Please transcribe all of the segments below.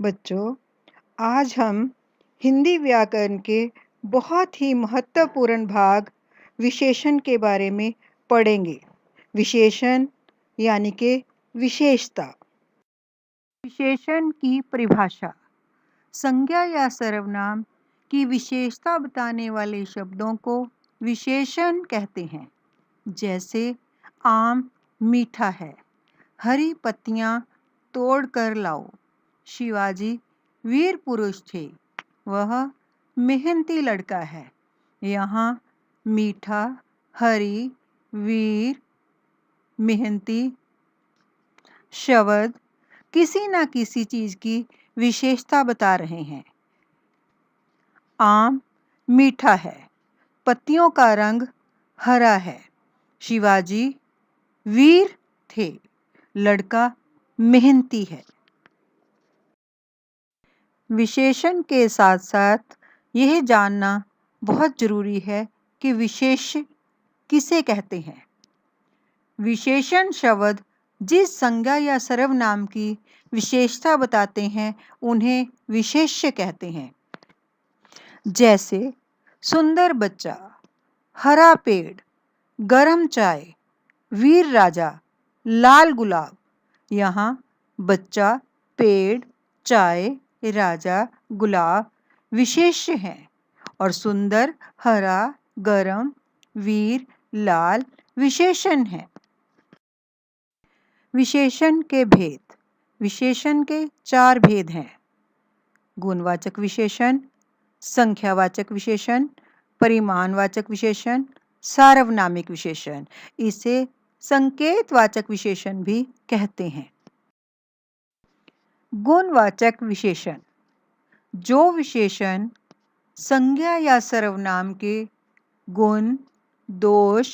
बच्चों, आज हम हिंदी व्याकरण के बहुत ही महत्वपूर्ण भाग विशेषण के बारे में पढ़ेंगे। विशेषण यानी कि विशेषता। विशेषण की परिभाषा। संज्ञा या सर्वनाम की विशेषता बताने वाले शब्दों को विशेषण कहते हैं। जैसे आम मीठा है, हरी पत्तियां तोड़ कर लाओ। शिवाजी वीर पुरुष थे, वह मेहनती लड़का है। यहाँ मीठा, हरी, वीर, मेहनती शब्द किसी न किसी चीज की विशेषता बता रहे हैं। आम मीठा है, पत्तियों का रंग हरा है। शिवाजी वीर थे, लड़का मेहनती है। विशेषण के साथ साथ यह जानना बहुत जरूरी है कि विशेष किसे कहते हैं। विशेषण शब्द जिस संज्ञा या सर्वनाम की विशेषता बताते हैं उन्हें विशेष्य कहते हैं। जैसे सुंदर बच्चा, हरा पेड़, गरम चाय, वीर राजा, लाल गुलाब। यहाँ बच्चा, पेड़, चाय, राजा, गुलाब विशेष्य हैं और सुंदर, हरा, गरम, वीर, लाल विशेषण हैं। विशेषण के भेद। विशेषण के 4 भेद हैं। गुणवाचक विशेषण, संख्यावाचक विशेषण, परिमाणवाचक विशेषण, सार्वनामिक विशेषण। इसे संकेतवाचक विशेषण भी कहते हैं। गुणवाचक विशेषण। जो विशेषण संज्ञा या सर्वनाम के गुण, दोष,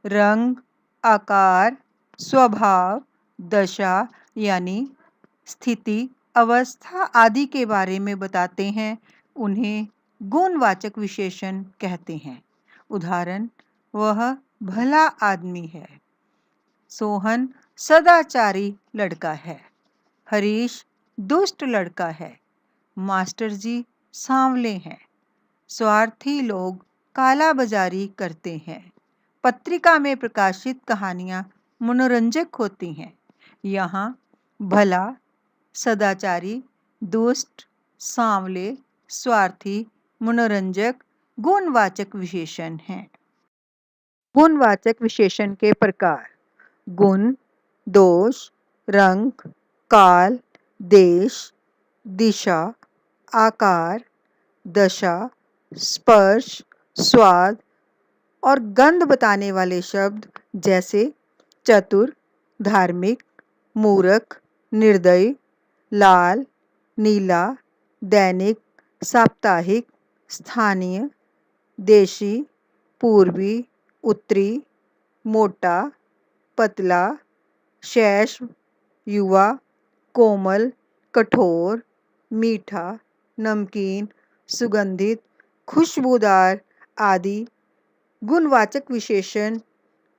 रंग, आकार, स्वभाव, दशा यानी स्थिति, अवस्था आदि के बारे में बताते हैं उन्हें गुणवाचक विशेषण कहते हैं। उदाहरण, वह भला आदमी है। सोहन सदाचारी लड़का है। हरीश दुष्ट लड़का है। मास्टर जी सांवले हैं। स्वार्थी लोग काला बाजारी करते हैं। पत्रिका में प्रकाशित कहानियां मनोरंजक होती हैं। यहाँ भला, सदाचारी, दुष्ट, सांवले, स्वार्थी, मनोरंजक गुणवाचक विशेषण हैं। गुणवाचक विशेषण के प्रकार। गुण, दोष, रंग, काल, देश, दिशा, आकार, दशा, स्पर्श, स्वाद और गंध बताने वाले शब्द जैसे चतुर, धार्मिक, मूर्ख, निर्दयी, लाल, नीला, दैनिक, साप्ताहिक, स्थानीय, देशी, पूर्वी, उत्तरी, मोटा, पतला, शेष, युवा, कोमल, कठोर, मीठा, नमकीन, सुगंधित, खुशबूदार आदि गुणवाचक विशेषण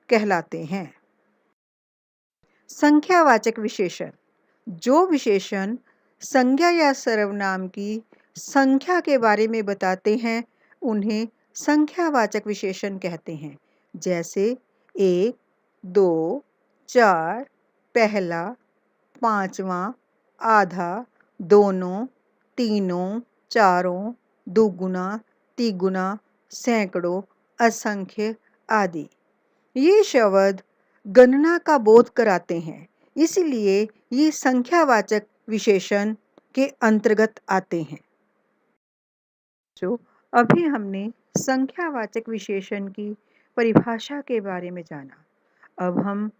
कहलाते हैं। संख्यावाचक विशेषण। जो विशेषण संज्ञा या सर्वनाम की संख्या के बारे में बताते हैं उन्हें संख्यावाचक विशेषण कहते हैं। जैसे 1, 2, 4, पहला, पांचवा, आधा, दोनों, तीनों, चारों, दुगुना, तिगुना, सैकड़ों, असंख्य आदि। ये शब्द गणना का बोध कराते हैं, इसलिए ये संख्यावाचक विशेषण के अंतर्गत आते हैं। जो अभी हमने संख्यावाचक विशेषण की परिभाषा के बारे में जाना, अब हम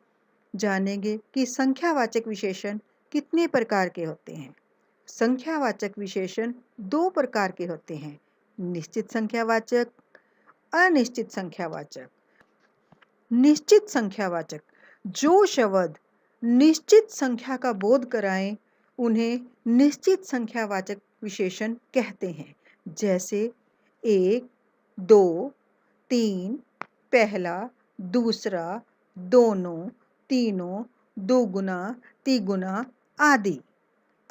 जानेंगे कि संख्यावाचक विशेषण कितने प्रकार के होते हैं। संख्यावाचक विशेषण 2 प्रकार के होते हैं, निश्चित संख्यावाचक, अनिश्चित संख्यावाचक। निश्चित संख्यावाचक। जो शब्द निश्चित संख्या का बोध कराएं उन्हें निश्चित संख्यावाचक विशेषण कहते हैं। जैसे 1, 2, 3, पहला, दूसरा, दोनों, तीनों, दोगुना, तिगुना आदि।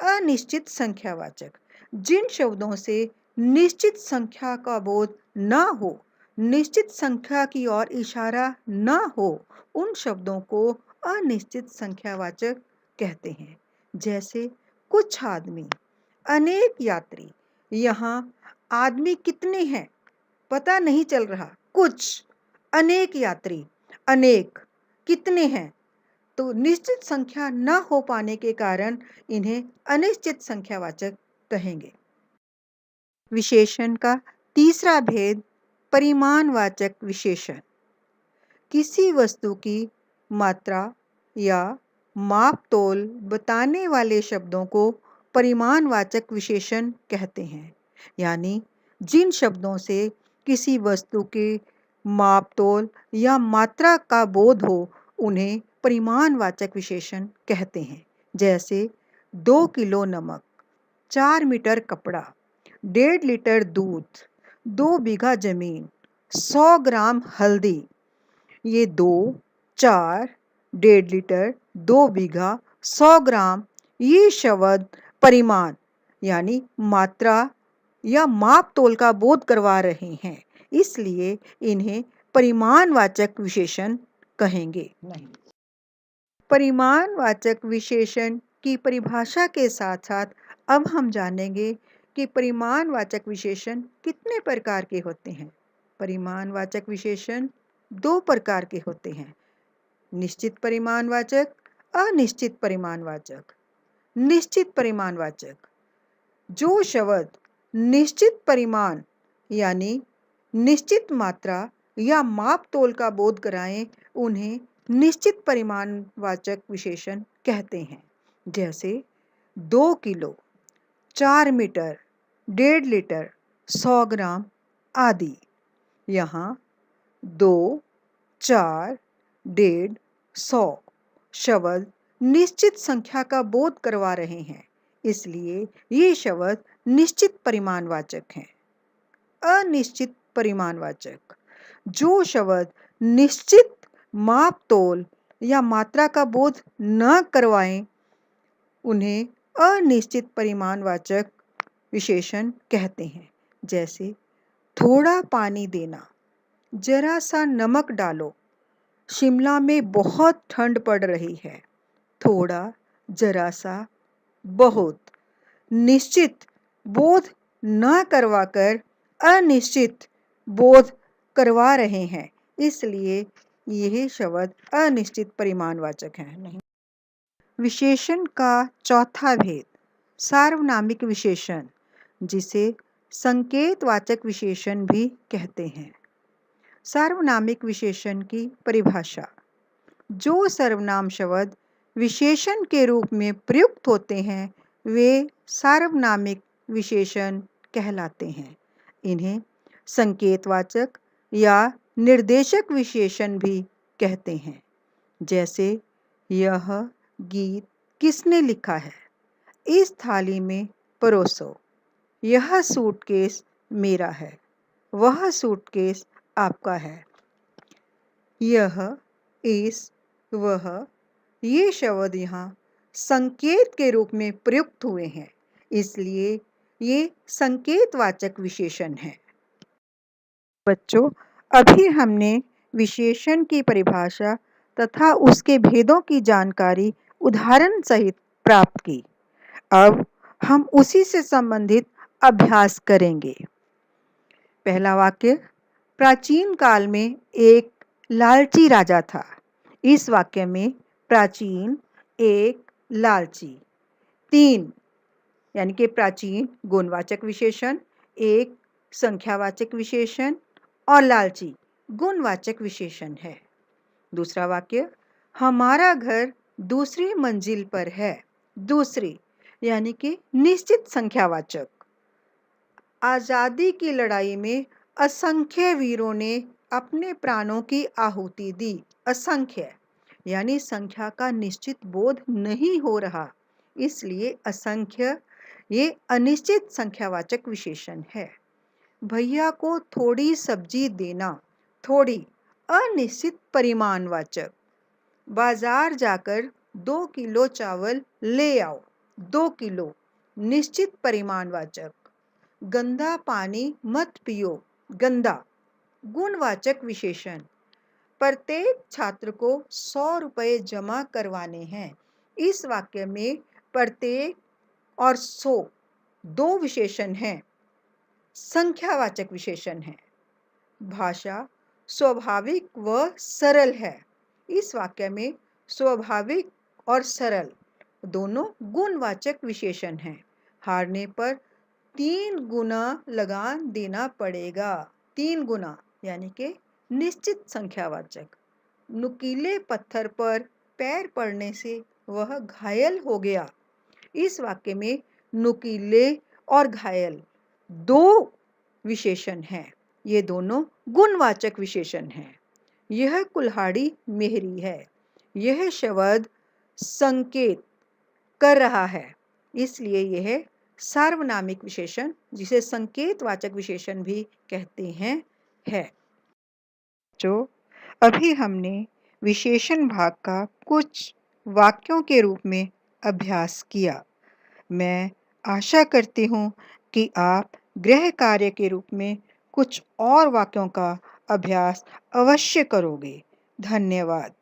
अनिश्चित संख्यावाचक, जिन शब्दों से निश्चित संख्या का बोध न हो, निश्चित संख्या की ओर इशारा न हो, उन शब्दों को अनिश्चित संख्यावाचक कहते हैं। जैसे कुछ आदमी, अनेक यात्री। यहाँ आदमी कितने हैं पता नहीं चल रहा, कुछ, अनेक यात्री, अनेक, कितने हैं, तो निश्चित संख्या न हो पाने के कारण इन्हें अनिश्चित संख्यावाचक कहेंगे। विशेषण का तीसरा भेद, परिमाणवाचक विशेषण। किसी वस्तु की मात्रा या माप तोल बताने वाले शब्दों को परिमाणवाचक विशेषण कहते हैं। यानी जिन शब्दों से किसी वस्तु के माप तोल या मात्रा का बोध हो, उन्हें परिमाणवाचक विशेषण कहते हैं। जैसे 2 किलो नमक, 4 मीटर कपड़ा, 1.5 लीटर दूध, 2 बीघा जमीन, 100 ग्राम हल्दी। ये 2, 4, 1.5 लीटर, 2 बीघा, 100 ग्राम, ये शब्द परिमाण यानी मात्रा या माप तोल का बोध करवा रहे हैं, इसलिए इन्हें परिमाणवाचक विशेषण कहेंगे। परिमाणवाचक विशेषण की परिभाषा के साथ साथ अब हम जानेंगे कि परिमाणवाचक विशेषण कितने प्रकार के होते हैं। परिमाणवाचक विशेषण 2 प्रकार के होते हैं, निश्चित परिमाणवाचक, अनिश्चित परिमाणवाचक। निश्चित परिमाणवाचक, जो शब्द निश्चित परिमाण यानी निश्चित मात्रा या माप तोल का बोध कराएं, उन्हें निश्चित परिमाणवाचक विशेषण कहते हैं। जैसे 2 किलो, 4 मीटर, 1.5 लीटर, 100 ग्राम आदि। यहाँ 2, 4, 1.5, 100 शब्द निश्चित संख्या का बोध करवा रहे हैं, इसलिए ये शब्द निश्चित परिमाणवाचक हैं। अनिश्चित परिमाणवाचक, जो शब्द निश्चित माप तोल या मात्रा का बोध न करवाएं, उन्हें अनिश्चित परिमाणवाचक विशेषण कहते हैं। जैसे थोड़ा पानी देना, जरा सा नमक डालो, शिमला में बहुत ठंड पड़ रही है। थोड़ा, जरा सा, बहुत। निश्चित बोध न करवाकर अनिश्चित बोध करवा रहे हैं, इसलिए यह शब्द अनिश्चित परिमाणवाचक है। विशेषण का चौथा भेद, सार्वनामिक विशेषण, जिसे संकेतवाचक विशेषण भी कहते हैं। सार्वनामिक विशेषण की परिभाषा, जो सर्वनाम शब्द विशेषण के रूप में प्रयुक्त होते हैं, वे सार्वनामिक विशेषण कहलाते हैं। इन्हें संकेतवाचक या निर्देशक विशेषण भी कहते हैं। जैसे यह गीत किसने लिखा है, इस थाली में परोसो, यह सूटकेस मेरा है, वह सूटकेस आपका है। यह, इस, वह, ये शब्द यहाँ संकेत के रूप में प्रयुक्त हुए हैं, इसलिए ये संकेतवाचक विशेषण हैं। बच्चों, अभी हमने विशेषण की परिभाषा तथा उसके भेदों की जानकारी उदाहरण सहित प्राप्त की। अब हम उसी से संबंधित अभ्यास करेंगे। पहला वाक्य, प्राचीन काल में एक लालची राजा था। इस वाक्य में प्राचीन, एक, लालची, 3 यानी कि प्राचीन गुणवाचक विशेषण, एक संख्यावाचक विशेषण और लालची गुणवाचक विशेषण है। दूसरा वाक्य, हमारा घर दूसरी मंजिल पर है। दूसरी यानी कि निश्चित संख्यावाचक। आजादी की लड़ाई में असंख्य वीरों ने अपने प्राणों की आहुति दी। असंख्य यानी संख्या का निश्चित बोध नहीं हो रहा, इसलिए असंख्य ये अनिश्चित संख्यावाचक विशेषण है। भैया को थोड़ी सब्जी देना, थोड़ी अनिश्चित परिमाणवाचक। बाजार जाकर 2 किलो चावल ले आओ, 2 किलो, निश्चित परिमाणवाचक। गंदा पानी मत पियो, गंदा। गुणवाचक विशेषण। प्रत्येक छात्र को 100 रुपये जमा करवाने हैं। इस वाक्य में प्रत्येक और 100 दो विशेषण हैं, संख्यावाचक विशेषण हैं। भाषा स्वाभाविक व सरल है। इस वाक्य में स्वाभाविक और सरल दोनों गुणवाचक विशेषण हैं। हारने पर 3 गुना लगान देना पड़ेगा। 3 गुना यानी कि निश्चित संख्यावाचक। नुकीले पत्थर पर पैर पड़ने से वह घायल हो गया। इस वाक्य में नुकीले और घायल दो विशेषण हैं। ये दोनों गुणवाचक विशेषण हैं। यह कुल्हाड़ी मेहरी है। यह शब्द संकेत कर रहा है, इसलिए यह सार्वनामिक विशेषण, जिसे संकेतवाचक विशेषण भी कहते हैं, है। जो अभी हमने विशेषण भाग का कुछ वाक्यों के रूप में अभ्यास किया। मैं आशा करती हूँ कि आप गृह कार्य के रूप में कुछ और वाक्यों का अभ्यास अवश्य करोगे। धन्यवाद।